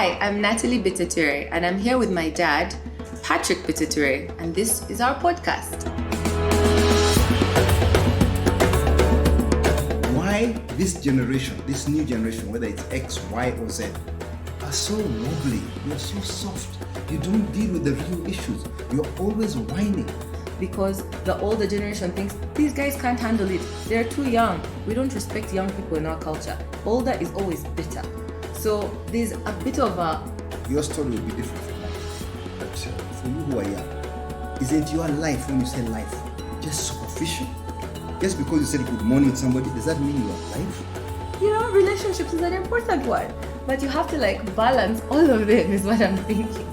Hi, I'm Natalie Bitature, and I'm here with my dad, Patrick Bitature, and this is our podcast. Why this generation, this new generation, whether it's X, Y, or Z, are so wobbly, you're so soft, you don't deal with the real issues, you're always whining. Because the older generation thinks, these guys can't handle it, they're too young. We don't respect young people in our culture. Older is always bitter. So there's a bit of a... Your story will be different from mine. But for you who are young, isn't your life, when you say life, just superficial? Just because you said good morning to somebody, does that mean you are alive? You know, relationships is an important one. But you have to balance all of them is what I'm thinking.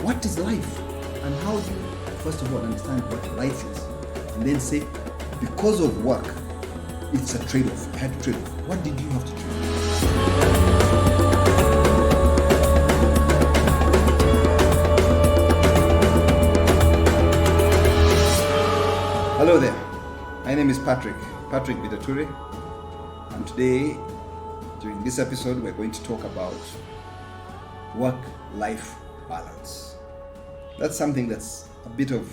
What is life? And how do you, first of all, understand what life is? And then say, because of work, it's a trade-off. I had to trade off. What did you have to trade off? Hello there, my name is Patrick Bitature, and today, during this episode, we're going to talk about work-life balance. That's something that's a bit of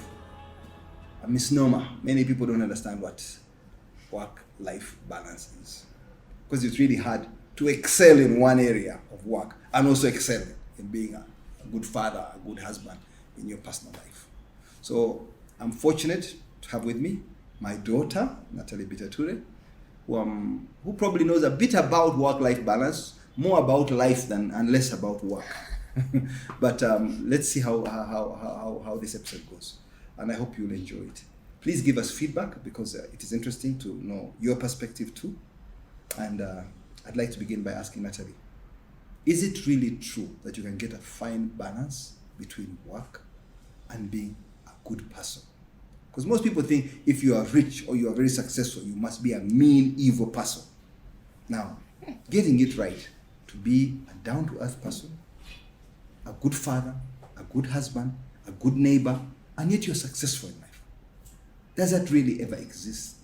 a misnomer. Many people don't understand what work-life balance is, because it's really hard to excel in one area of work and also excel in being a good father, a good husband in your personal life. So I'm fortunate to have with me my daughter, Natalie Bitature, who probably knows a bit about work-life balance, more about life and less about work. But let's see how this episode goes. And I hope you'll enjoy it. Please give us feedback, because it is interesting to know your perspective too. And I'd like to begin by asking Natalie, is it really true that you can get a fine balance between work and being a good person? Because most people think if you are rich or you are very successful, you must be a mean, evil person. Now, getting it right, to be a down-to-earth person, a good father, a good husband, a good neighbor, and yet you're successful in life. Does that really ever exist?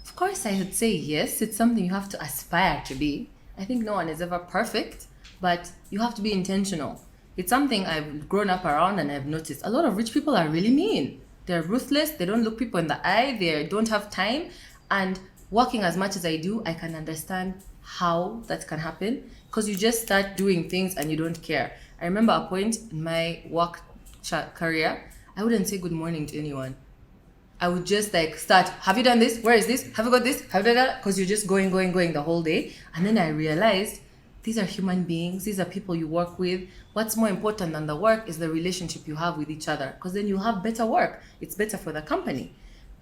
Of course, I would say yes. It's something you have to aspire to be. I think no one is ever perfect, but you have to be intentional. It's something I've grown up around, and I've noticed a lot of rich people are really mean. They're ruthless, they don't look people in the eye, they don't have time. And working as much as I do, I can understand how that can happen, because you just start doing things and you don't care. I remember a point in my work career, I wouldn't say good morning to anyone. I would just start, have you done this? Where is this? Have you got this? Have you done that? Because you're just going the whole day. And then I realized these are human beings. These are people you work with. What's more important than the work is the relationship you have with each other, because then you have better work. It's better for the company.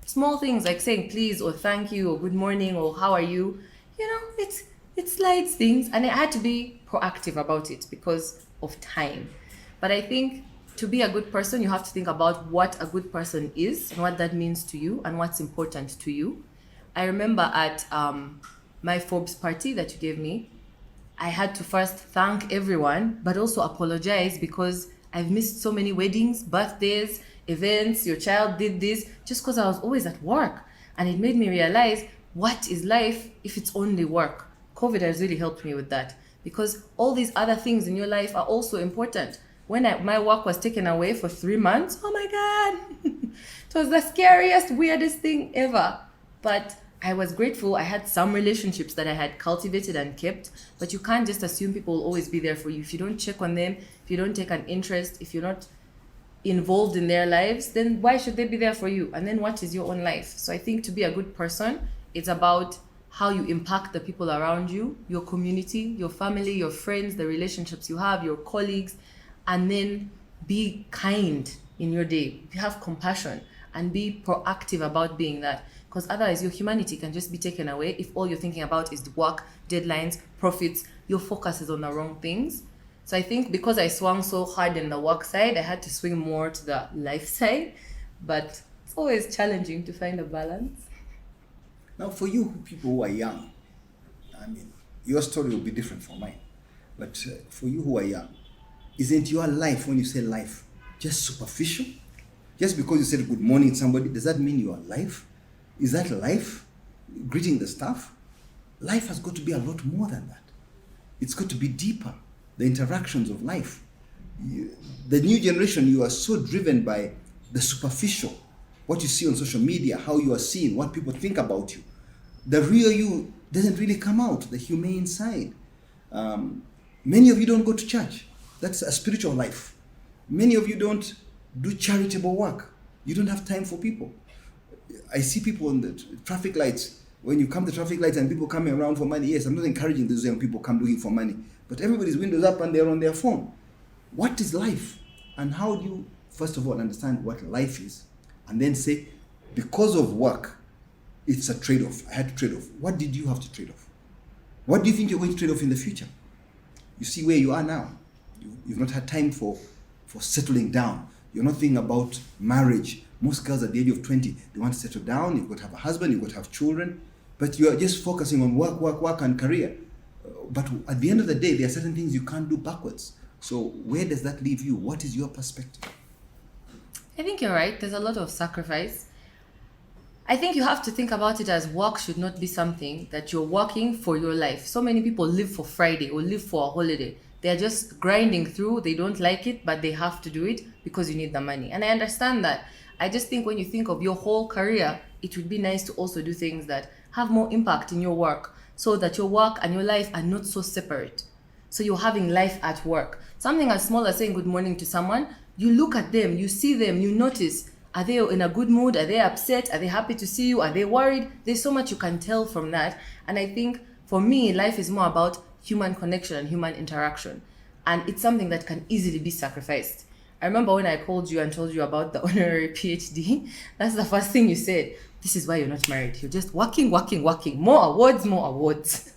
Small things like saying please or thank you or good morning or how are you, it slides things. And I had to be proactive about it because of time. But I think to be a good person, you have to think about what a good person is and what that means to you and what's important to you. I remember at my Forbes party that you gave me, I had to first thank everyone, but also apologize because I've missed so many weddings, birthdays, events. Your child did this just because I was always at work. And it made me realize, what is life if it's only work? COVID has really helped me with that, because all these other things in your life are also important. When my work was taken away for 3 months, oh my God, it was the scariest, weirdest thing ever. But I was grateful. I had some relationships that I had cultivated and kept, but you can't just assume people will always be there for you. If you don't check on them, if you don't take an interest, if you're not involved in their lives, then why should they be there for you? And then what is your own life? So I think to be a good person, it's about how you impact the people around you, your community, your family, your friends, the relationships you have, your colleagues, and then be kind in your day. Have compassion and be proactive about being that. Because otherwise your humanity can just be taken away if all you're thinking about is work, deadlines, profits. Your focus is on the wrong things. So I think because I swung so hard in the work side, I had to swing more to the life side. But it's always challenging to find a balance. Now, for you people who are young, your story will be different from mine. But for you who are young, isn't your life, when you say life, just superficial? Just because you said good morning to somebody, does that mean you are alive? Is that life? Greeting the staff? Life has got to be a lot more than that. It's got to be deeper. the interactions of life. The new generation, you are so driven by the superficial, what you see on social media, how you are seen, what people think about you. The real you doesn't really come out, the humane side. Many of you don't go to church. That's a spiritual life. Many of you don't do charitable work. You don't have time for people. I see people on the traffic lights. When you come to traffic lights and people coming around for money, yes, I'm not encouraging those young people come looking for money, but everybody's windows up and they're on their phone. What is life? And how do you, first of all, understand what life is? And then say, because of work, it's a trade-off. I had to trade off. What did you have to trade off? What do you think you're going to trade off in the future? You see where you are now. You've not had time for settling down. You're not thinking about marriage. Most girls at the age of 20, they want to settle down. You've got to have a husband, you've got to have children. But you're just focusing on work, and career. But at the end of the day, there are certain things you can't do backwards. So where does that leave you? What is your perspective? I think you're right. There's a lot of sacrifice. I think you have to think about it as work should not be something that you're working for your life. So many people live for Friday or live for a holiday. They're just grinding through. They don't like it, but they have to do it because you need the money. And I understand that. I just think when you think of your whole career, it would be nice to also do things that have more impact in your work so that your work and your life are not so separate. So you're having life at work. Something as small as saying good morning to someone, you look at them, you see them, you notice, are they in a good mood? Are they upset? Are they happy to see you? Are they worried? There's so much you can tell from that. And I think for me, life is more about human connection and human interaction. And it's something that can easily be sacrificed. I remember when I called you and told you about the honorary PhD, that's the first thing you said. This is why you're not married. You're just working. More awards.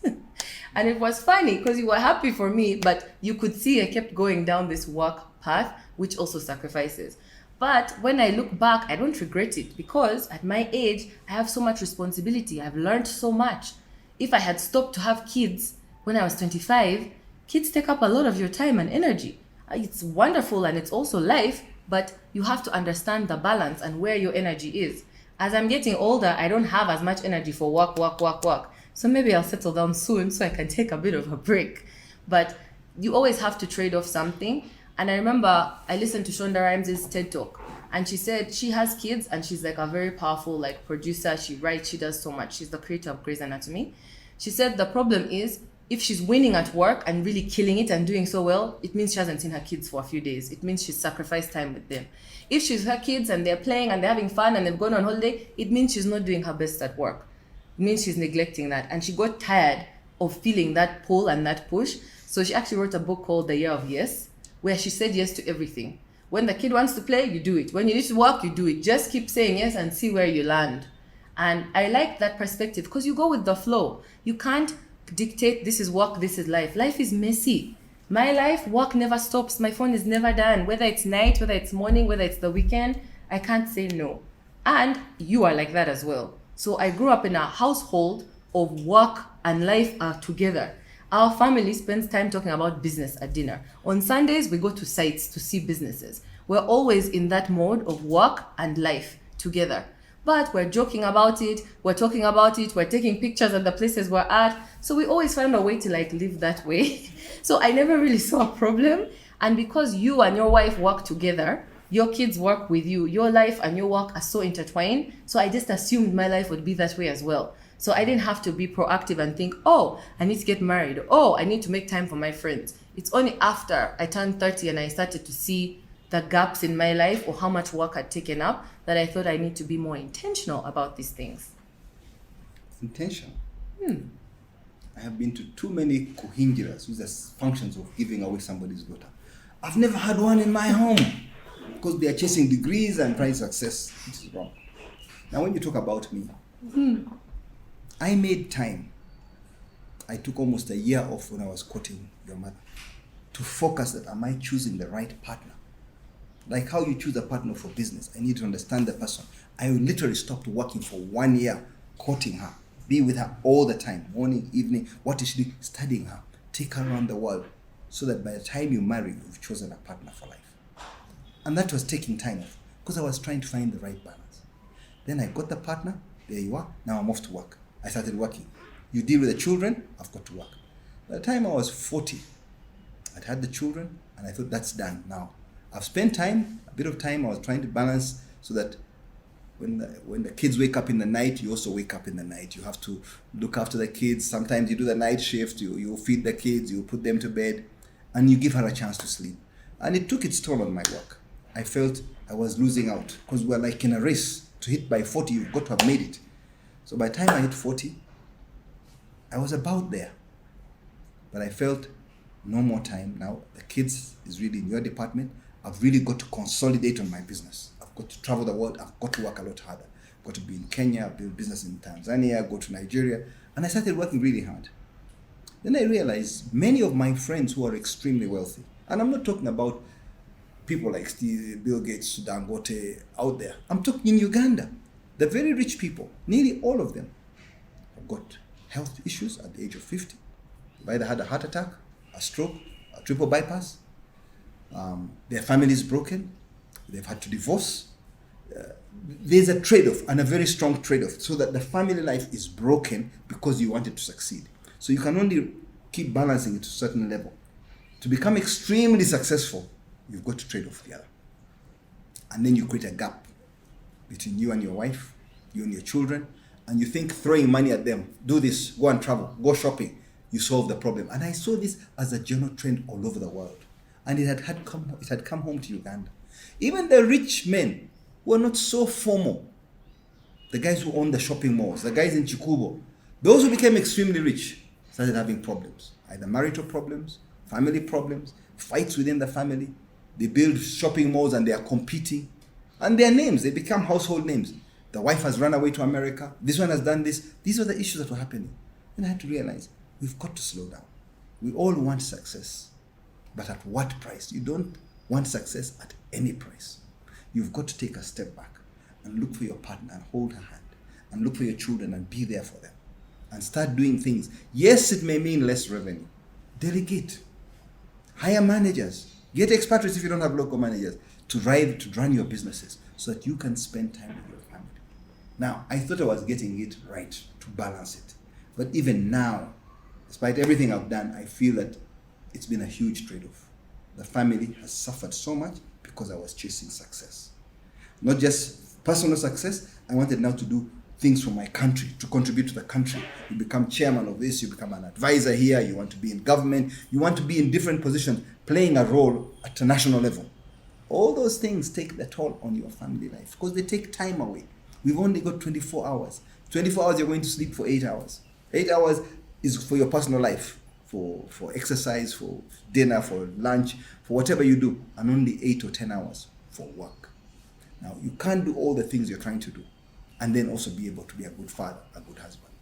And it was funny because you were happy for me, but you could see I kept going down this work path, which also sacrifices. But when I look back, I don't regret it because at my age, I have so much responsibility. I've learned so much. If I had stopped to have kids when I was 25, kids take up a lot of your time and energy. It's wonderful and it's also life, but you have to understand the balance and where your energy is. As I'm getting older, I don't have as much energy for work. So maybe I'll settle down soon so I can take a bit of a break. But you always have to trade off something. And I remember I listened to Shonda Rhimes' TED Talk, and she said she has kids and she's like a very powerful like producer. She writes, she does so much. She's the creator of Grey's Anatomy. She said the problem is if she's winning at work and really killing it and doing so well, it means she hasn't seen her kids for a few days. It means she's sacrificed time with them. If she's her kids and they're playing and they're having fun and they've gone on holiday, it means she's not doing her best at work. It means she's neglecting that. And she got tired of feeling that pull and that push. So she actually wrote a book called The Year of Yes, where she said yes to everything. When the kid wants to play, you do it. When you need to work, you do it. Just keep saying yes and see where you land. And I like that perspective because you go with the flow. You can't dictate this is work, this is life. Life is messy. My life, work never stops. My phone is never done. Whether it's night, whether it's morning, whether it's the weekend, I can't say no. And you are like that as well. So I grew up in a household of work and life are together. Our family spends time talking about business at dinner. On Sundays, we go to sites to see businesses. We're always in that mode of work and life together. But we're joking about it, we're talking about it, we're taking pictures at the places we're at. So we always find a way to like live that way. So I never really saw a problem. And because you and your wife work together, your kids work with you, your life and your work are so intertwined. So I just assumed my life would be that way as well. So I didn't have to be proactive and think, oh, I need to get married. Oh, I need to make time for my friends. It's only after I turned 30 and I started to see the gaps in my life or how much work I'd taken up that I thought I need to be more intentional about these things. Intentional? I have been to too many kuhingiras, which are functions of giving away somebody's daughter. I've never had one in my home because they are chasing degrees and trying success. This is wrong. Now, when you talk about me, I made time. I took almost a year off when I was courting your mother to focus that am I choosing the right partner? Like how you choose a partner for business. I need to understand the person. I literally stopped working for 1 year, courting her, be with her all the time, morning, evening. What is she doing? Studying her, take her around the world, so that by the time you marry, you've chosen a partner for life. And that was taking time off because I was trying to find the right balance. Then I got the partner. There you are. Now I'm off to work. I started working. You deal with the children, I've got to work. By the time I was 40, I'd had the children, and I thought that's done now. I've spent time, a bit of time. I was trying to balance so that when the kids wake up in the night, you also wake up in the night. You have to look after the kids. Sometimes you do the night shift. You feed the kids. You put them to bed, and you give her a chance to sleep. And it took its toll on my work. I felt I was losing out because we're like in a race to hit by 40. You've got to have made it. So by the time I hit 40, I was about there. But I felt no more time now. The kids is really in your department. I've really got to consolidate on my business. I've got to travel the world. I've got to work a lot harder. I've got to be in Kenya, build business in Tanzania, go to Nigeria. And I started working really hard. Then I realized many of my friends who are extremely wealthy, and I'm not talking about people like Steve, Bill Gates, Dangote out there. I'm talking in Uganda. The very rich people, nearly all of them, have got health issues at the age of 50. They've either had a heart attack, a stroke, a triple bypass. Their family is broken. They've had to divorce. There's a trade-off, and a very strong trade-off, so that the family life is broken because you wanted to succeed. So you can only keep balancing it to a certain level. To become extremely successful, you've got to trade off the other. And then you create a gap between you and your wife, you and your children, and you think throwing money at them, do this, go and travel, go shopping, you solve the problem. And I saw this as a general trend all over the world. And it had come home to Uganda. Even the rich men who are not so formal, the guys who own the shopping malls, the guys in Chikubo, those who became extremely rich started having problems, either marital problems, family problems, fights within the family. They build shopping malls and they are competing. And their names, they become household names. The wife has run away to America. This one has done this. These are the issues that were happening. And I had to realize, we've got to slow down. We all want success. But at what price? You don't want success at any price. You've got to take a step back and look for your partner and hold her hand. And look for your children and be there for them. And start doing things. Yes, it may mean less revenue. Delegate. Hire managers. Get expatriates if you don't have local managers to run your businesses so that you can spend time with your family. Now, I thought I was getting it right to balance it. But even now, despite everything I've done, I feel that it's been a huge trade-off. The family has suffered so much because I was chasing success. Not just personal success, I wanted now to do things for my country, to contribute to the country. You become chairman of this, you become an advisor here, you want to be in government, you want to be in different positions, playing a role at a national level. All those things take the toll on your family life because they take time away. We've only got 24 hours. 24 hours, you're going to sleep for 8 hours. 8 hours is for your personal life, for exercise, for dinner, for lunch, for whatever you do, and only 8 or 10 hours for work. Now, you can't do all the things you're trying to do and then also be able to be a good father, a good husband.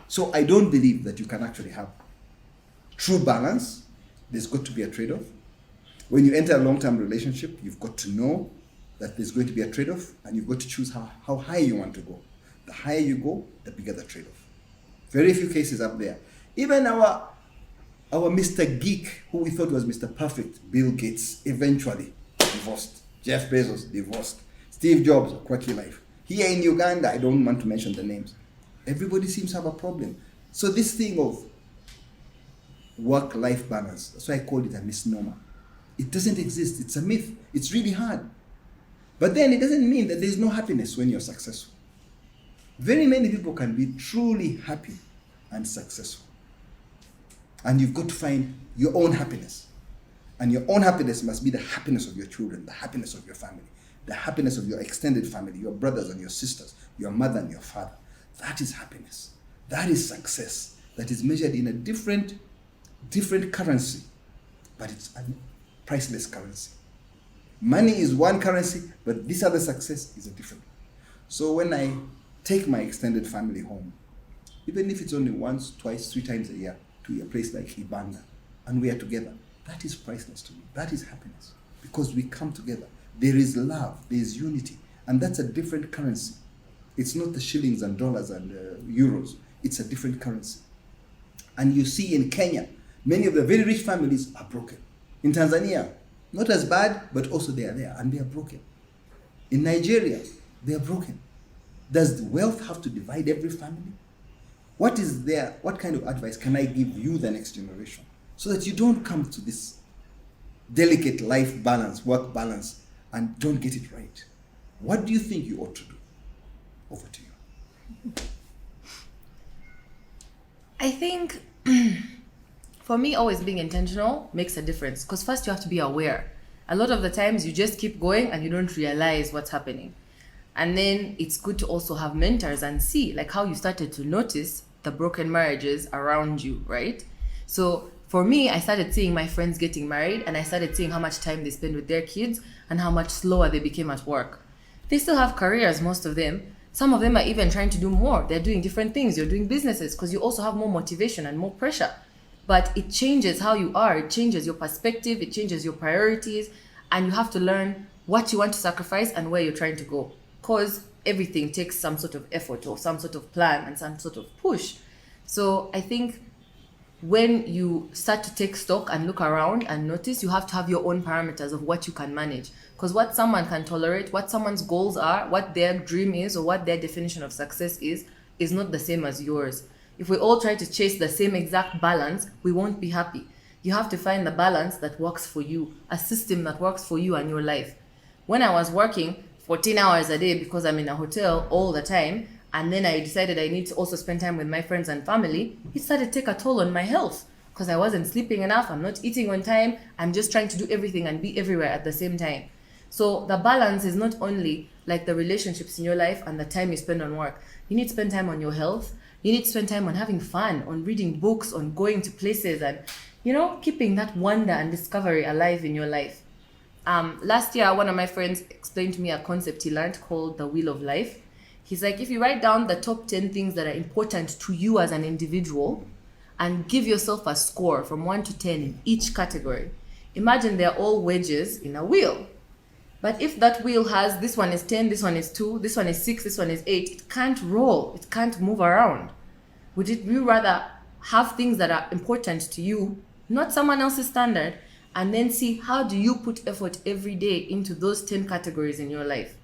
So I don't believe that you can actually have true balance. There's got to be a trade-off. When you enter a long-term relationship, you've got to know that there's going to be a trade-off, and you've got to choose how high you want to go. The higher you go, the bigger the trade-off. Very few cases up there. Even our Mr. Geek, who we thought was Mr. Perfect, Bill Gates, eventually divorced. Jeff Bezos, divorced. Steve Jobs, a quirky life. Here in Uganda, I don't want to mention the names. Everybody seems to have a problem. So this thing of work-life balance, that's why I call it a misnomer. It doesn't exist. It's a myth. It's really hard. But then it doesn't mean that there's no happiness when you're successful. Very many people can be truly happy and successful. And you've got to find your own happiness. And your own happiness must be the happiness of your children, the happiness of your family, the happiness of your extended family, your brothers and your sisters, your mother and your father. That is happiness. That is success. That is measured in a different currency. But it's a priceless currency. Money is one currency, but this other success is a different one. So when I take my extended family home, even if it's only once, twice, 3 times a year, to a place like Ibanda, and we are together, that is priceless to me. That is happiness. Because we come together. There is love, there is unity, and that's a different currency. It's not the shillings and dollars and euros. It's a different currency. And you see in Kenya, many of the very rich families are broken. In Tanzania, not as bad, but also they are there, and they are broken. In Nigeria, they are broken. Does wealth have to divide every family? What is there? What kind of advice can I give you, the next generation, so that you don't come to this delicate life balance, work balance, and don't get it right, what do you think you ought to do? Over to you. I think for me, always being intentional makes a difference because first you have to be aware. A lot of the times you just keep going and you don't realize what's happening. And then it's good to also have mentors and see like how you started to notice the broken marriages around you, right? So for me, I started seeing my friends getting married and I started seeing how much time they spend with their kids and how much slower they became at work. They still have careers, most of them. Some of them are even trying to do more. They're doing different things. You're doing businesses because you also have more motivation and more pressure. But it changes how you are. It changes your perspective. It changes your priorities. And you have to learn what you want to sacrifice and where you're trying to go. Because everything takes some sort of effort or some sort of plan and some sort of push. So I think when you start to take stock and look around and notice, you have to have your own parameters of what you can manage. Because what someone can tolerate, what someone's goals are, what their dream is, or what their definition of success is not the same as yours. If we all try to chase the same exact balance, we won't be happy. You have to find the balance that works for you, a system that works for you and your life. When I was working 14 hours a day because I'm in a hotel all the time, and then I decided I need to also spend time with my friends and family, it started to take a toll on my health because I wasn't sleeping enough, I'm not eating on time, I'm just trying to do everything and be everywhere at the same time. So the balance is not only like the relationships in your life and the time you spend on work. You need to spend time on your health. You need to spend time on having fun, on reading books, on going to places and, keeping that wonder and discovery alive in your life. Last year, one of my friends explained to me a concept he learned called the wheel of life. He's like, if you write down the top 10 things that are important to you as an individual and give yourself a score from 1 to 10 in each category, imagine they're all wedges in a wheel. But if that wheel has this one is 10, this one is 2, this one is 6, this one is 8, it can't roll, it can't move around. Would you rather have things that are important to you, not someone else's standard, and then see how do you put effort every day into those 10 categories in your life?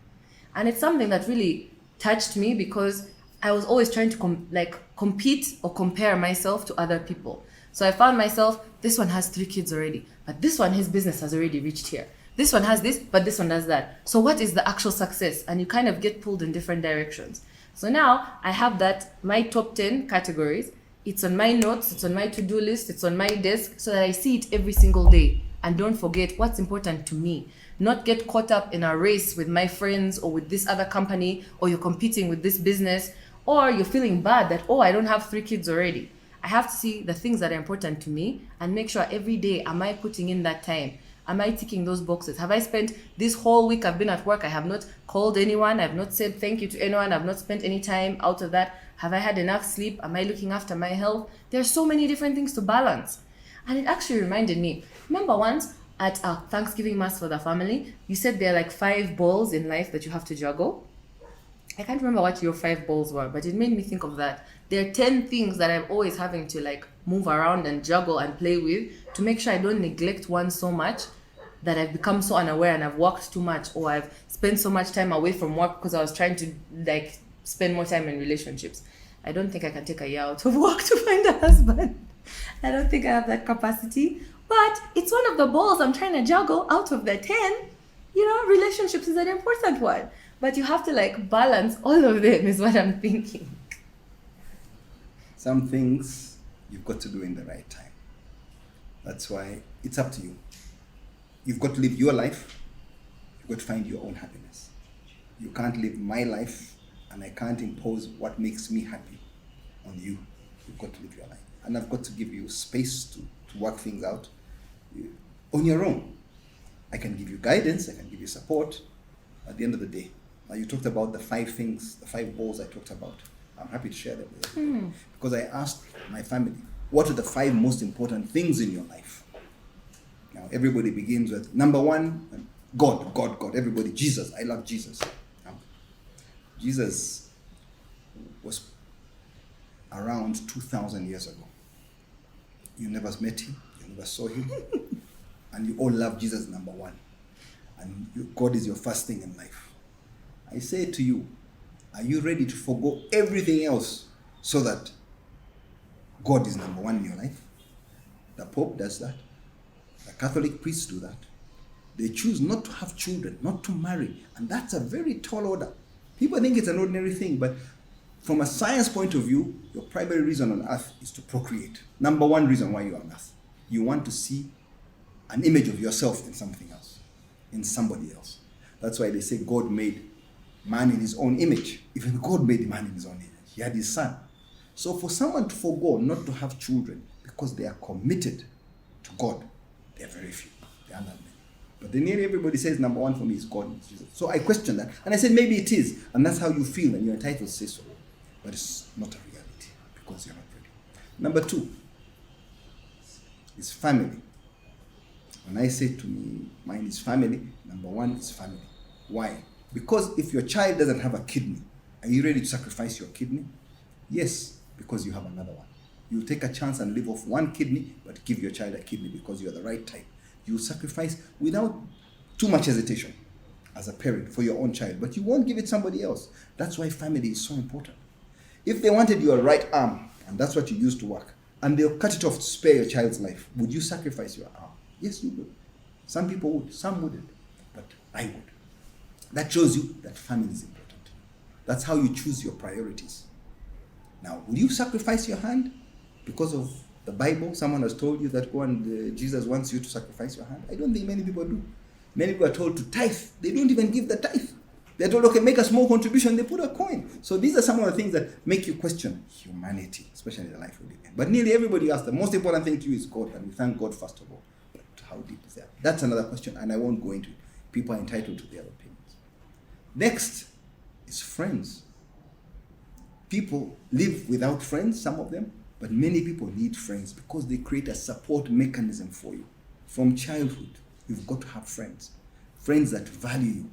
And it's something that really touched me because I was always trying to compete or compare myself to other people. So I found myself, this one has 3 kids already, but this one, his business has already reached here. This one has this, but this one does that. So what is the actual success? And you kind of get pulled in different directions. So now I have my top 10 categories. It's on my notes, it's on my to-do list, it's on my desk so that I see it every single day. And don't forget what's important to me. Not get caught up in a race with my friends or with this other company, or you're competing with this business, or you're feeling bad that, I don't have 3 kids already. I have to see the things that are important to me and make sure every day, am I putting in that time? Am I ticking those boxes? Have I spent this whole week I've been at work, I have not called anyone, I've not said thank you to anyone, I've not spent any time out of that. Have I had enough sleep? Am I looking after my health? There are so many different things to balance. And it actually reminded me, remember once at a Thanksgiving mass for the family, you said there are like 5 balls in life that you have to juggle. I can't remember what your 5 balls were, but it made me think of that. There are 10 things that I'm always having to move around and juggle and play with to make sure I don't neglect one so much that I've become so unaware and I've worked too much, or I've spent so much time away from work because I was trying to spend more time in relationships. I don't think I can take a year out of work to find a husband. I don't think I have that capacity, but it's one of the balls I'm trying to juggle out of the 10. Relationships is an important one, but you have to balance all of them is what I'm thinking. Some things you've got to do in the right time. That's why it's up to you. You've got to live your life. You've got to find your own happiness. You can't live my life, and I can't impose what makes me happy on you. You've got to live your life. And I've got to give you space to work things out on your own. I can give you guidance, I can give you support. At the end of the day, now you talked about the 5 things, the 5 balls I talked about. I'm happy to share them with you. Because I asked my family, what are the 5 most important things in your life? Now, everybody begins with number 1, God. Everybody, Jesus. I love Jesus. Now, Jesus was around 2,000 years ago. You never met him, you never saw him, and you all love Jesus number 1. And God is your first thing in life. I say to you, are you ready to forgo everything else so that God is number 1 in your life? The Pope does that. The Catholic priests do that. They choose not to have children, not to marry. And that's a very tall order. People think it's an ordinary thing, but from a science point of view, your primary reason on earth is to procreate. Number one reason why you're on earth. You want to see an image of yourself in something else, in somebody else. That's why they say God made man in his own image. Even God made man in his own image. He had his son. So for someone to forego not to have children because they are committed to God, they're very few. They are not many. But then nearly everybody says number one for me is God and Jesus. So I question that. And I said maybe it is. And that's how you feel and you're entitled to say so. But it's not a reality because you're not ready. Number two is family. When I say to me, mine is family, number one is family. Why? Because if your child doesn't have a kidney, are you ready to sacrifice your kidney? Yes, because you have another one. You'll take a chance and live off one kidney, but give your child a kidney because you're the right type. You'll sacrifice without too much hesitation as a parent for your own child, but you won't give it somebody else. That's why family is so important. If they wanted your right arm, and that's what you use to work, and they'll cut it off to spare your child's life, would you sacrifice your arm? Yes, you would. Some people would, some wouldn't, but I would. That shows you that family is important. That's how you choose your priorities. Now, will you sacrifice your hand because of the Bible? Someone has told you that Jesus wants you to sacrifice your hand. I don't think many people do. Many people are told to tithe. They don't even give the tithe. They're told, okay, make a small contribution. They put a coin. So these are some of the things that make you question humanity, especially the life we live in. But nearly everybody asks, the most important thing to you is God, and we thank God first of all. But how deep is that? That's another question, and I won't go into it. People are entitled to their opinions. Next is friends. People live without friends, some of them, but many people need friends because they create a support mechanism for you. From childhood, you've got to have friends. Friends that value you.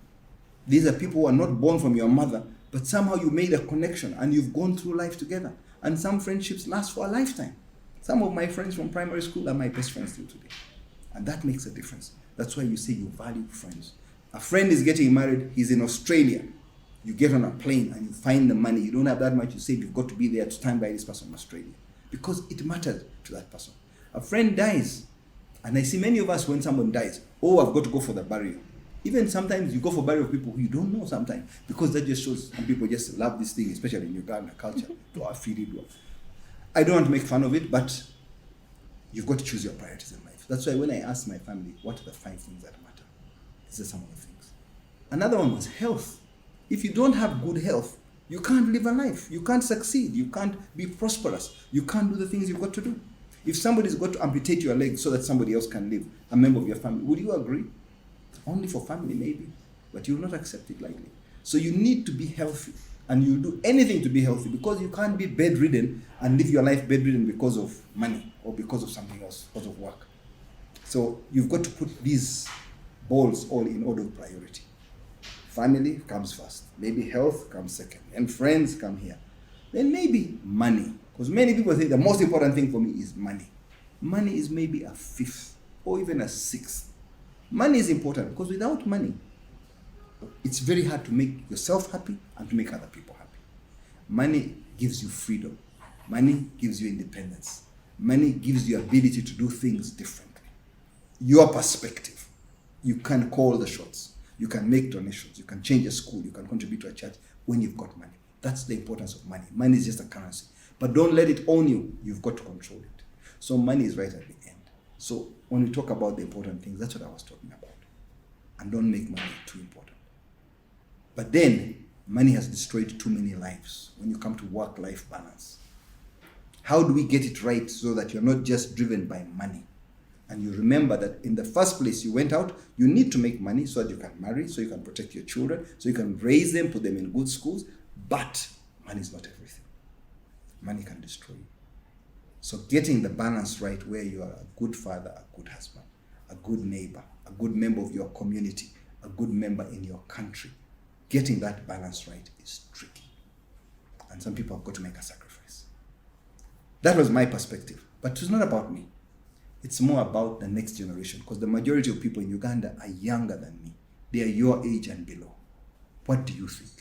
These are people who are not born from your mother, but somehow you made a connection and you've gone through life together. And some friendships last for a lifetime. Some of my friends from primary school are my best friends till today. And that makes a difference. That's why you say you value friends. A friend is getting married, he's in Australia. You get on a plane and you find the money. You don't have that much, you say you've got to be there to stand by this person in Australia. Because it matters to that person. A friend dies. And I see many of us when someone dies, I've got to go for the burial. Even sometimes you go for burial of people who you don't know sometimes. Because that just shows some people just love this thing, especially in Uganda culture. I don't want to make fun of it, but you've got to choose your priorities in life. That's why when I ask my family, what are the 5 things that matter? These are some of the things. Another one was health. If you don't have good health, you can't live a life. You can't succeed. You can't be prosperous. You can't do the things you've got to do. If somebody's got to amputate your leg so that somebody else can live, a member of your family, would you agree? Only for family, maybe. But you will not accept it lightly. So you need to be healthy. And you do anything to be healthy because you can't be bedridden and live your life bedridden because of money or because of something else, because of work. So you've got to put these balls all in order of priority. Family comes first. Maybe health comes second. And friends come here. Then maybe money. Because many people think the most important thing for me is money. Money is maybe a 5th or even a 6th. Money is important because without money, it's very hard to make yourself happy and to make other people happy. Money gives you freedom. Money gives you independence. Money gives you ability to do things differently. Your perspective. You can call the shots. You can make donations. You can change a school. You can contribute to a church when you've got money. That's the importance of money. Money is just a currency. But don't let it own you. You've got to control it. So money is right at the end. So when we talk about the important things, that's what I was talking about. And don't make money too important. But then, money has destroyed too many lives when you come to work-life balance. How do we get it right so that you're not just driven by money? And you remember that in the first place you went out, you need to make money so that you can marry, so you can protect your children, so you can raise them, put them in good schools. But money is not everything. Money can destroy you. So getting the balance right where you are a good father, a good husband, a good neighbor, a good member of your community, a good member in your country, getting that balance right is tricky. And some people have got to make a sacrifice. That was my perspective. But it's not about me. It's more about the next generation, because the majority of people in Uganda are younger than me. They are your age and below. What do you think?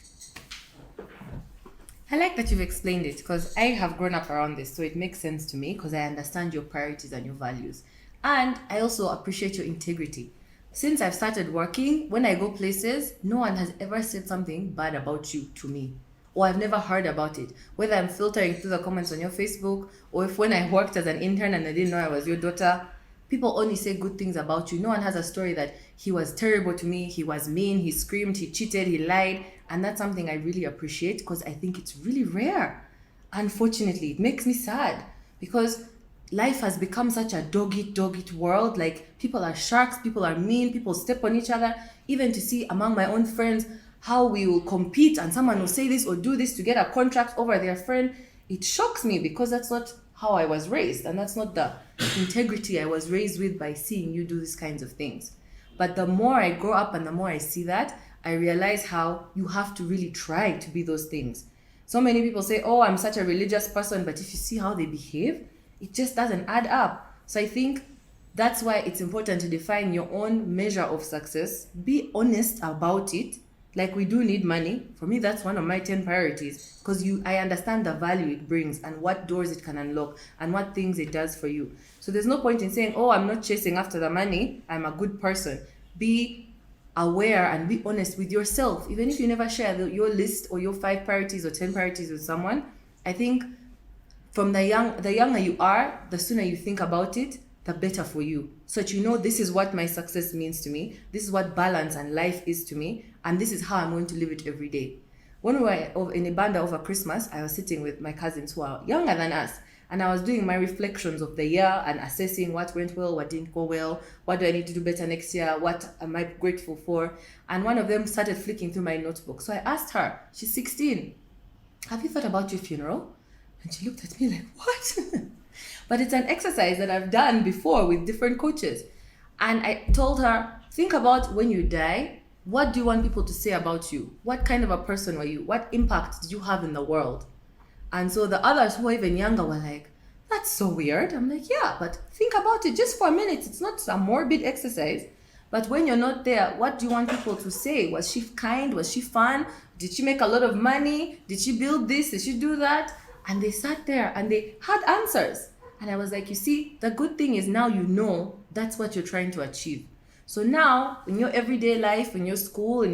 I like that you've explained it because I have grown up around this, so it makes sense to me because I understand your priorities and your values. And I also appreciate your integrity. Since I've started working, when I go places, no one has ever said something bad about you to me. Or I've never heard about it. Whether I'm filtering through the comments on your Facebook, or if when I worked as an intern and I didn't know I was your daughter, people only say good things about you. No one has a story that he was terrible to me, he was mean, he screamed, he cheated, he lied. And that's something I really appreciate because I think it's really rare. Unfortunately, it makes me sad because life has become such a dog eat world. Like people are sharks, people are mean, people step on each other. Even to see among my own friends how we will compete and someone will say this or do this to get a contract over their friend, it shocks me because that's not how I was raised, and that's not the integrity I was raised with by seeing you do these kinds of things. But the more I grow up and the more I see that, I realize how you have to really try to be those things. So many people say, oh, I'm such a religious person, but if you see how they behave, it just doesn't add up. So I think that's why it's important to define your own measure of success. Be honest about it. Like we do need money. For me, that's one of my 10 priorities because I understand the value it brings and what doors it can unlock and what things it does for you. So there's no point in saying, oh, I'm not chasing after the money, I'm a good person. Be aware and be honest with yourself. Even if you never share your list or your 5 priorities or 10 priorities with someone, I think from the younger you are, the sooner you think about it, the better for you. So that you know this is what my success means to me, this is what balance and life is to me, and this is how I'm going to live it every day. When we were in Ibanda over Christmas, I was sitting with my cousins who are younger than us, and I was doing my reflections of the year and assessing what went well, what didn't go well, what do I need to do better next year, what am I grateful for. And one of them started flicking through my notebook. So I asked her, she's 16, have you thought about your funeral? And she looked at me like, what? But it's an exercise that I've done before with different coaches. And I told her, think about when you die, what do you want people to say about you? What kind of a person were you? What impact did you have in the world? And so the others who are even younger were like, that's so weird. I'm like, yeah, but think about it just for a minute. It's not a morbid exercise. But when you're not there, what do you want people to say? Was she kind? Was she fun? Did she make a lot of money? Did she build this? Did she do that? And they sat there and they had answers. And I was like, you see, the good thing is now you know that's what you're trying to achieve. So now in your everyday life, in your school,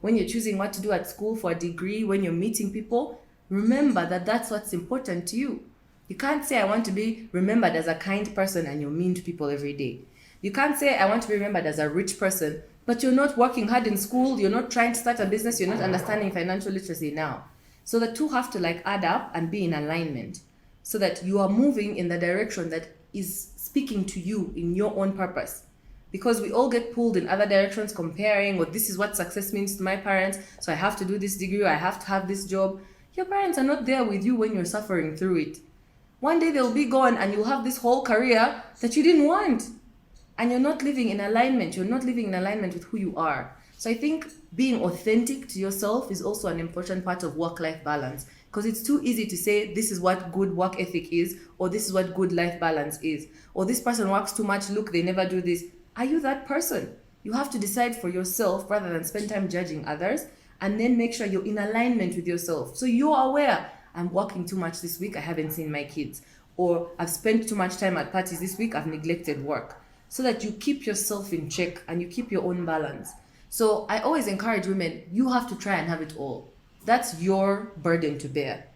when you're choosing what to do at school for a degree, when you're meeting people, remember that that's what's important to you. You can't say I want to be remembered as a kind person and you're mean to people every day. You can't say I want to be remembered as a rich person, but you're not working hard in school, you're not trying to start a business, you're not understanding financial literacy now. So the two have to add up and be in alignment so that you are moving in the direction that is speaking to you in your own purpose. Because we all get pulled in other directions comparing, or this is what success means to my parents, so I have to do this degree, or I have to have this job. Your parents are not there with you when you're suffering through it. One day they'll be gone and you'll have this whole career that you didn't want. And you're not living in alignment. You're not living in alignment with who you are. So I think being authentic to yourself is also an important part of work-life balance. Because it's too easy to say this is what good work ethic is, or this is what good life balance is, or this person works too much, look, they never do this. Are you that person? You have to decide for yourself rather than spend time judging others, and then make sure you're in alignment with yourself. So you're aware, I'm working too much this week, I haven't seen my kids. Or I've spent too much time at parties this week, I've neglected work. So that you keep yourself in check and you keep your own balance. So I always encourage women, you have to try and have it all. That's your burden to bear.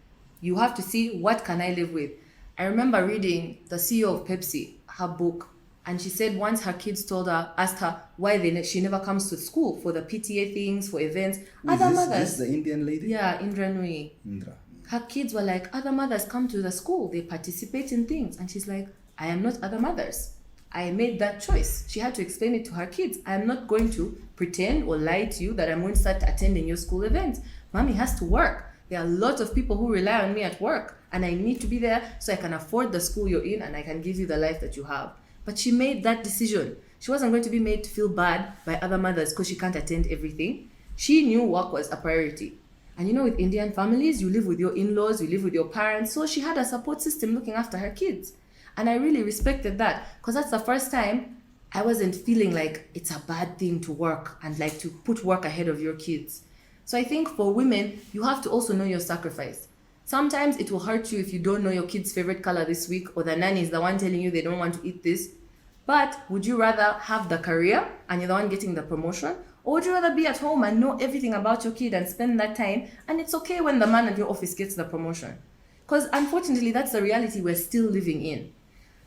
You have to see, what can I live with? I remember reading the CEO of Pepsi, her book, and she said once her kids asked her why she never comes to school for the PTA things, for events. Other mothers. This the Indian lady? Yeah, Indra Nui. Indra. Her kids were like, other mothers come to the school, they participate in things. And she's like, I am not other mothers. I made that choice. She had to explain it to her kids. I'm not going to pretend or lie to you that I'm going to start attending your school events. Mommy has to work. There are a lot of people who rely on me at work, and I need to be there so I can afford the school you're in and I can give you the life that you have. But she made that decision. She wasn't going to be made to feel bad by other mothers because she can't attend everything. She knew work was a priority. And with Indian families, you live with your in-laws, you live with your parents. So she had a support system looking after her kids. And I really respected that because that's the first time I wasn't feeling like it's a bad thing to work and to put work ahead of your kids. So I think for women, you have to also know your sacrifice. Sometimes it will hurt you if you don't know your kid's favorite color this week, or the nanny is the one telling you they don't want to eat this. But would you rather have the career and you're the one getting the promotion? Or would you rather be at home and know everything about your kid and spend that time? And it's okay when the man at your office gets the promotion. Because unfortunately, that's the reality we're still living in.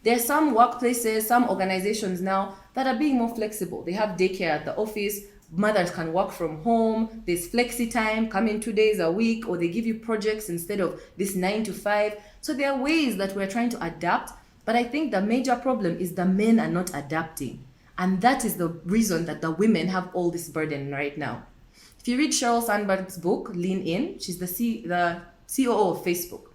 There are some workplaces, some organizations now that are being more flexible. They have daycare at the office. Mothers can work from home. There's flexi time, come in 2 days a week, or they give you projects instead of this 9 to 5. So there are ways that we're trying to adapt. But I think the major problem is the men are not adapting. And that is the reason that the women have all this burden right now. If you read Sheryl Sandberg's book, Lean In, she's the COO of Facebook.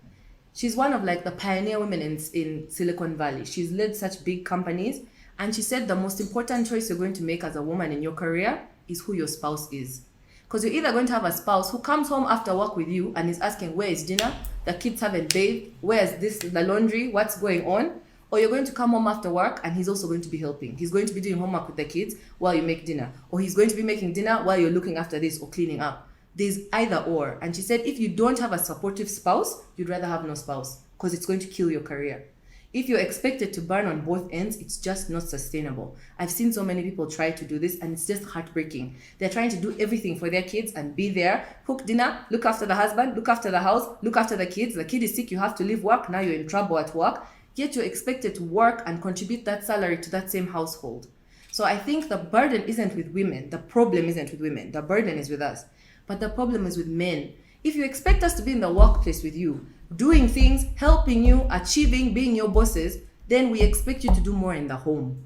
She's one of like the pioneer women in Silicon Valley. She's led such big companies. And she said the most important choice you're going to make as a woman in your career is who your spouse is. Because you're either going to have a spouse who comes home after work with you and is asking, where is dinner? The kids haven't bathed. Where's the laundry? What's going on? Or you're going to come home after work and he's also going to be helping. He's going to be doing homework with the kids while you make dinner. Or he's going to be making dinner while you're looking after this or cleaning up. There's either or. And she said, if you don't have a supportive spouse, you'd rather have no spouse because it's going to kill your career. If you're expected to burn on both ends, it's just not sustainable. I've seen so many people try to do this and it's just heartbreaking. They're trying to do everything for their kids and be there, cook dinner, look after the husband, look after the house, look after the kids. The kid is sick, you have to leave work, now you're in trouble at work. Yet you're expected to work and contribute that salary to that same household. So I think the burden isn't with women. The problem isn't with women. The burden is with us. But the problem is with men. If you expect us to be in the workplace with you, doing things, helping you, achieving, being your bosses, then we expect you to do more in the home.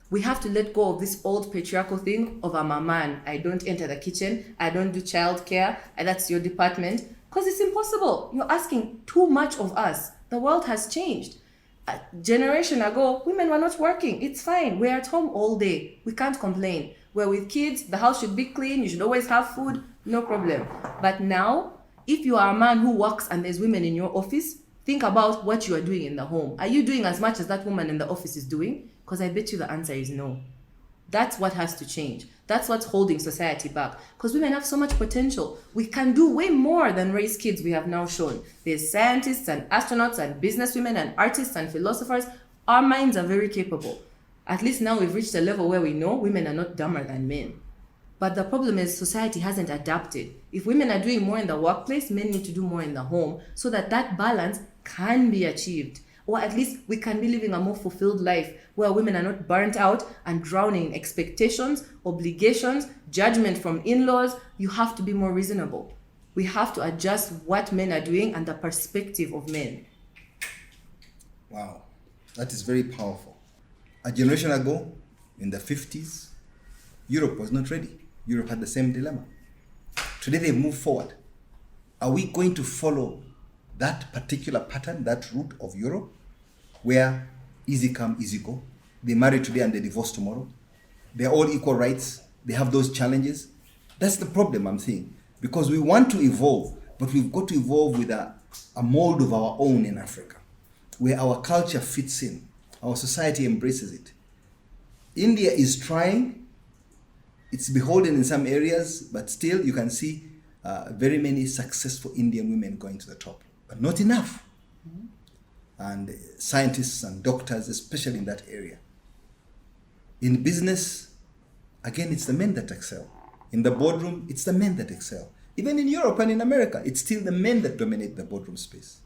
We have to let go of this old patriarchal thing of I'm a man, I don't enter the kitchen, I don't do childcare, and that's your department, because it's impossible. You're asking too much of us. The world has changed. A generation ago, women were not working. It's fine. We're at home all day. We can't complain. We're with kids. The house should be clean. You should always have food. No problem. But now, if you are a man who works and there's women in your office, think about what you are doing in the home. Are you doing as much as that woman in the office is doing? Because I bet you the answer is no. That's what has to change. That's what's holding society back. Because women have so much potential. We can do way more than raise kids, we have now shown. There's scientists and astronauts and businesswomen and artists and philosophers. Our minds are very capable. At least now we've reached a level where we know women are not dumber than men. But the problem is society hasn't adapted. If women are doing more in the workplace, men need to do more in the home so that that balance can be achieved. Or at least we can be living a more fulfilled life where women are not burnt out and drowning in expectations, obligations, judgment from in-laws. You have to be more reasonable. We have to adjust what men are doing and the perspective of men. Wow, that is very powerful. A generation ago, in the 50s, Europe was not ready. Europe had the same dilemma. Today they've moved forward. Are we going to follow that particular pattern, that route of Europe, where easy come, easy go? They marry today and they divorce tomorrow. They're all equal rights. They have those challenges. That's the problem I'm seeing. Because we want to evolve, but we've got to evolve with a mold of our own in Africa, where our culture fits in, our society embraces it. India is trying. It's beholden in some areas, but still you can see very many successful Indian women going to the top, but not enough. Mm-hmm. And scientists and doctors, especially in that area. In business, again, it's the men that excel. In the boardroom, it's the men that excel. Even in Europe and in America, it's still the men that dominate the boardroom space.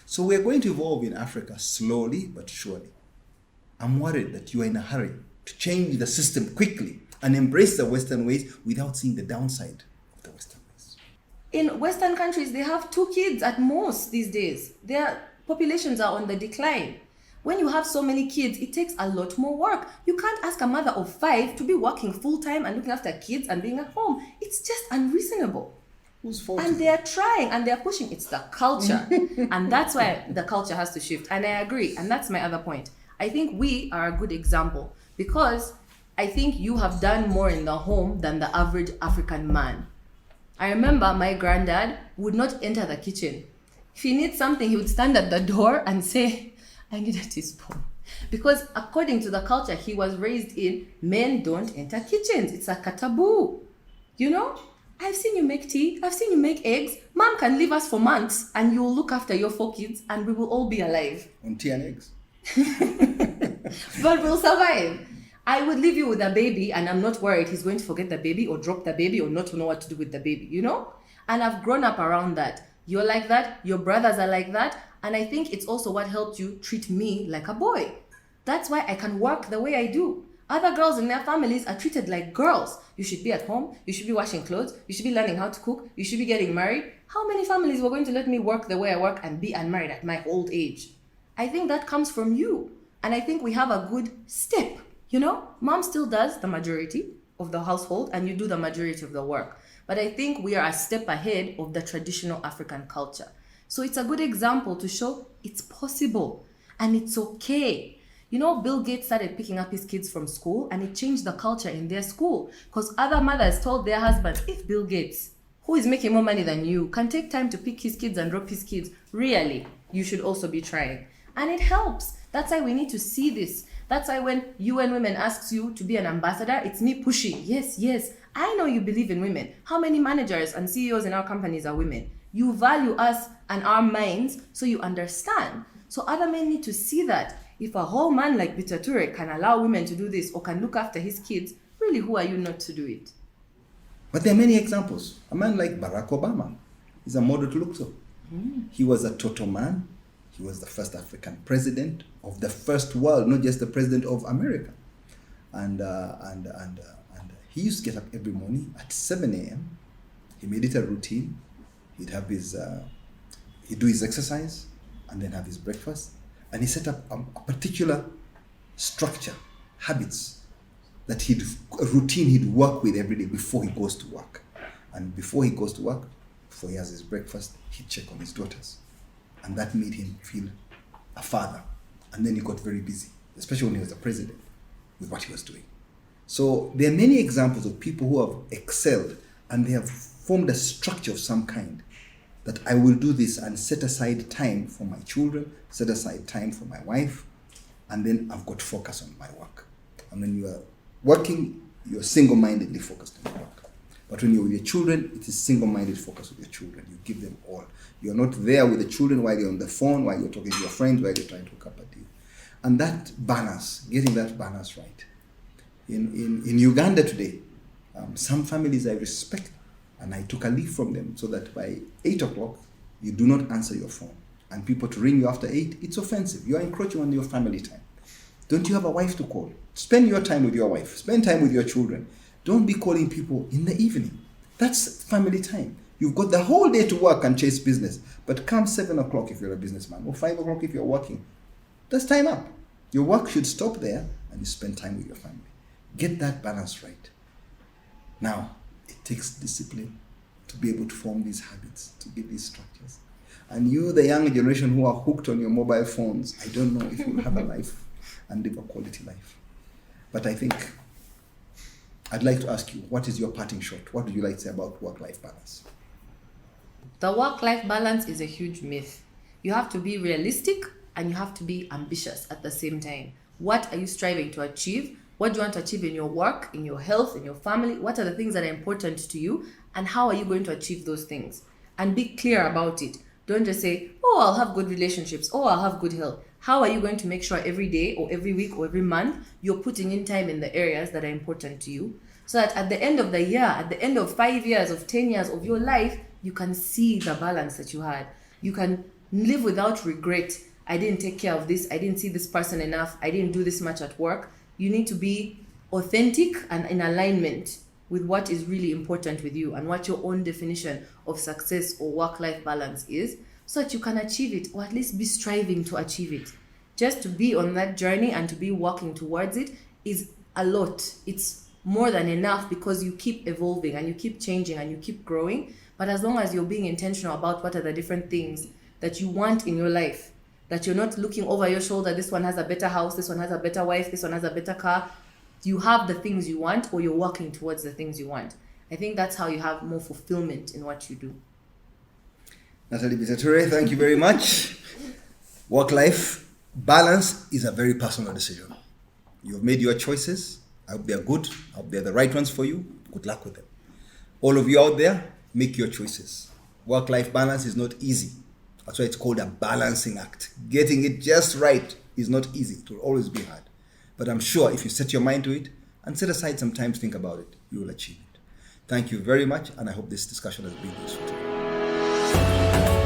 So we're going to evolve in Africa slowly but surely. I'm worried that you are in a hurry to change the system quickly and embrace the Western ways without seeing the downside of the Western ways. In Western countries, they have 2 kids at most these days. Their populations are on the decline. When you have so many kids, it takes a lot more work. You can't ask a mother of 5 to be working full-time and looking after kids and being at home. It's just unreasonable. Whose fault? And they're trying and they're pushing. It's the culture. And that's why the culture has to shift. And I agree. And that's my other point. I think we are a good example because I think you have done more in the home than the average African man. I remember my granddad would not enter the kitchen. If he needs something, he would stand at the door and say, I need a teaspoon. Because according to the culture he was raised in, men don't enter kitchens. It's like a taboo. You know? I've seen you make tea. I've seen you make eggs. Mom can leave us for months and you will look after your 4 kids and we will all be alive. On tea and eggs. But we'll survive. I would leave you with a baby and I'm not worried he's going to forget the baby or drop the baby or not know what to do with the baby, you know? And I've grown up around that. You're like that, your brothers are like that, and I think it's also what helped you treat me like a boy. That's why I can work the way I do. Other girls in their families are treated like girls. You should be at home, you should be washing clothes, you should be learning how to cook, you should be getting married. How many families were going to let me work the way I work and be unmarried at my old age? I think that comes from you. And I think we have a good step. You know, mom still does the majority of the household and you do the majority of the work. But I think we are a step ahead of the traditional African culture. So it's a good example to show it's possible and it's okay. You know, Bill Gates started picking up his kids from school and it changed the culture in their school because other mothers told their husbands, if Bill Gates, who is making more money than you, can take time to pick his kids and drop his kids, really, you should also be trying. And it helps. That's why we need to see this. That's why when UN Women asks you to be an ambassador, it's me pushing. Yes, yes, I know you believe in women. How many managers and CEOs in our companies are women? You value us and our minds, so you understand. So other men need to see that. If a whole man like Bitature can allow women to do this or can look after his kids, really, who are you not to do it? But there are many examples. A man like Barack Obama is a model to look to. He was a total man. He was the first African president of the first world, not just the president of America. And he used to get up every morning at 7 a.m. He made it a routine. He'd have he'd do his exercise and then have his breakfast. And he set up a particular structure, habits, a routine he'd work with every day before he goes to work. And before he goes to work, before he has his breakfast, he'd check on his daughters. And that made him feel a father. And then he got very busy, especially when he was the president, with what he was doing. So there are many examples of people who have excelled and they have formed a structure of some kind, that I will do this and set aside time for my children, set aside time for my wife, and then I've got focus on my work. And when you are working, you're single-mindedly focused on your work. But when you're with your children, it is single-minded focus with your children. You give them all. You're not there with the children while you're on the phone, while you're talking to your friends, while you're trying to hook up a deal. And that balance, getting that balance right. In Uganda today, some families I respect, and I took a leave from them so that by 8 o'clock, you do not answer your phone. And people to ring you after 8, it's offensive. You are encroaching on your family time. Don't you have a wife to call? Spend your time with your wife. Spend time with your children. Don't be calling people in the evening. That's family time. You've got the whole day to work and chase business. But come 7 o'clock if you're a businessman, or 5 o'clock if you're working. That's time up. Your work should stop there and you spend time with your family. Get that balance right. Now, it takes discipline to be able to form these habits, to get these structures. And you, the young generation who are hooked on your mobile phones, I don't know if you'll have a life and live a quality life. But I think I'd like to ask you, what is your parting shot? What would you like to say about work-life balance? The work-life balance is a huge myth. You have to be realistic and you have to be ambitious at the same time. What are you striving to achieve? What do you want to achieve in your work, in your health, in your family? What are the things that are important to you? And how are you going to achieve those things? And be clear about it. Don't just say, oh, I'll have good relationships. Oh, I'll have good health. How are you going to make sure every day or every week or every month you're putting in time in the areas that are important to you? So that at the end of the year, at the end of 5 years, of 10 years of your life, you can see the balance that you had. You can live without regret. I didn't take care of this. I didn't see this person enough. I didn't do this much at work. You need to be authentic and in alignment with what is really important with you and what your own definition of success or work-life balance is, so that you can achieve it, or at least be striving to achieve it. Just to be on that journey and to be working towards it is a lot. It's more than enough because you keep evolving and you keep changing and you keep growing. But as long as you're being intentional about what are the different things that you want in your life, that you're not looking over your shoulder, this one has a better house, this one has a better wife, this one has a better car. You have the things you want, or you're working towards the things you want. I think that's how you have more fulfillment in what you do. Natalie Bitature, thank you very much. Work-life balance is a very personal decision. You've made your choices. I hope they're good. I hope they're the right ones for you. Good luck with them. All of you out there, make your choices. Work-life balance is not easy. That's why it's called a balancing act. Getting it just right is not easy. It will always be hard. But I'm sure if you set your mind to it and set aside some time to think about it, you will achieve it. Thank you very much, and I hope this discussion has been useful to you.